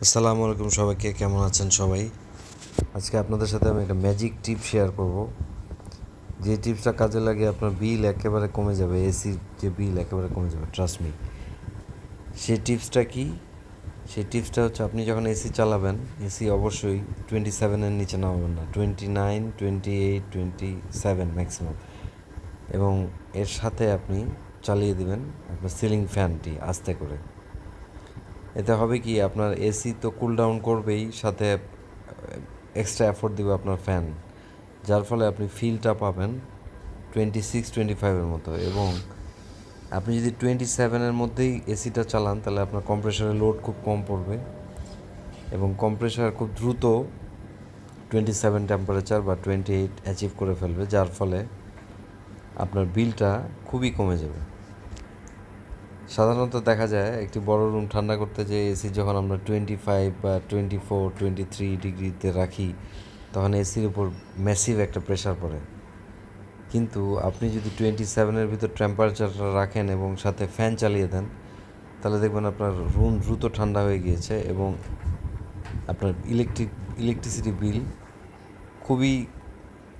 আসসালামু আলাইকুম সবাইকে, কেমন আছেন সবাই? আজকে আপনাদের সাথে আমি একটা ম্যাজিক টিপ শেয়ার করব, যে টিপসটা কাজে লাগে আপনার বিল একেবারে কমে যাবে, এসির যে বিল একেবারে কমে যাবে, ট্রাস্ট মি। সেই টিপসটা কি? সেই টিপসটা হচ্ছে, আপনি যখন এসি চালাবেন, এসি অবশ্যই 27-এর নিচে নামাবেন না, 29, 28, 27 ম্যাক্সিমাম। এবং এর সাথে আপনি চালিয়ে দিবেন আপনার সিলিং ফ্যানটি আস্তে করে। এতে হবে কি, আপনার এসি তো কুল ডাউন করবেই, সাথে এক্সট্রা এফোর্ট দিবে আপনার ফ্যান, যার ফলে আপনি ফিলটা পাবেন 26-25-এর মতো। এবং আপনি যদি 27-এর মধ্যেই এসিটা চালান, তাহলে আপনার কম্প্রেসারের লোড খুব কম পড়বে এবং কম্প্রেসার খুব দ্রুত 27 টেম্পারেচার বা 28 অ্যাচিভ করে ফেলবে, যার ফলে আপনার বিলটা খুবই কমে যাবে। সাধারণত দেখা যায় একটি বড় রুম ঠান্ডা করতে, যে এসি যখন আমরা 25 বা 24, 23 ডিগ্রিতে রাখি, তখন এসির উপর ম্যাসিভ একটা প্রেশার পড়ে। কিন্তু আপনি যদি 27-এর ভিতর টেম্পারেচারটা রাখেন এবং সাথে ফ্যান চালিয়ে দেন, তাহলে দেখবেন আপনার রুম দ্রুত ঠান্ডা হয়ে গিয়েছে এবং আপনার ইলেকট্রিসিটি বিল খুবই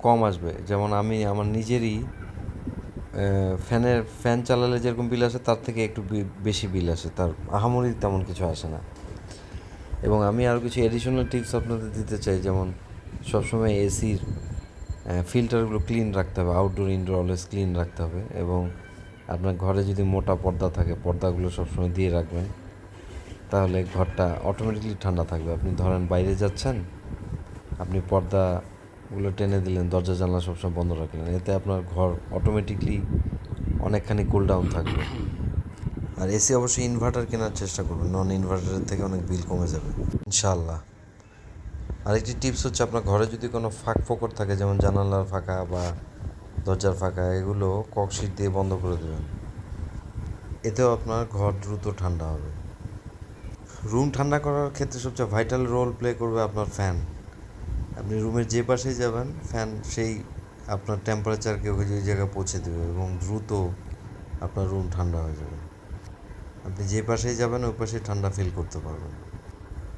কম আসবে। যেমন আমি আমার নিজেরই ফ্যান চালালে যেরকম বিল আসে, তার থেকে একটু বেশি বিল আসে, তার আহামরি তেমন কিছু আসে না। এবং আমি আরও কিছু এডিশনাল টিপস আপনাদের দিতে চাই, যেমন সবসময় এসির ফিল্টারগুলো ক্লিন রাখতে হবে, আউটডোর ইনডোর অলওয়েজ ক্লিন রাখতে হবে। এবং আপনার ঘরে যদি মোটা পর্দা থাকে, পর্দাগুলো সবসময় দিয়ে রাখবেন, তাহলে ঘরটা অটোমেটিকলি ঠান্ডা থাকবে। আপনি ধরেন বাইরে যাচ্ছেন, আপনি পর্দাগুলো টেনে দিলেন, দরজা জানলা সবসময় বন্ধ রাখলেন, এতে আপনার ঘর অটোমেটিকলি অনেকখানি কুল ডাউন থাকবে। আর এসি অবশ্যই ইনভার্টার কেনার চেষ্টা করবেন, নন ইনভার্টারের থেকে অনেক বিল কমে যাবে ইনশাআল্লাহ। আরেকটি টিপস হচ্ছে, আপনার ঘরে যদি কোনো ফাঁক ফোকর থাকে, যেমন জানালার ফাঁকা বা দরজার ফাঁকা, এগুলো ককশিট দিয়ে বন্ধ করে দেবেন। এতেও আপনার ঘর দ্রুত ঠান্ডা হবে। রুম ঠান্ডা করার ক্ষেত্রে সবচেয়ে ভাইটাল রোল প্লে করবে আপনার ফ্যান। আপনি রুমের যে পাশেই যাবেন, ফ্যান সেই আপনার টেম্পারেচারকে ওই জায়গায় পৌঁছে দেবে এবং দ্রুত আপনার রুম ঠান্ডা হয়ে যাবে। আপনি যে পাশেই যাবেন, ওই পাশেই ঠান্ডা ফিল করতে পারবেন।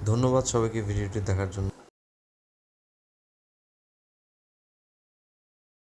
ধন্যবাদ সবাইকে ভিডিওটি দেখার জন্য।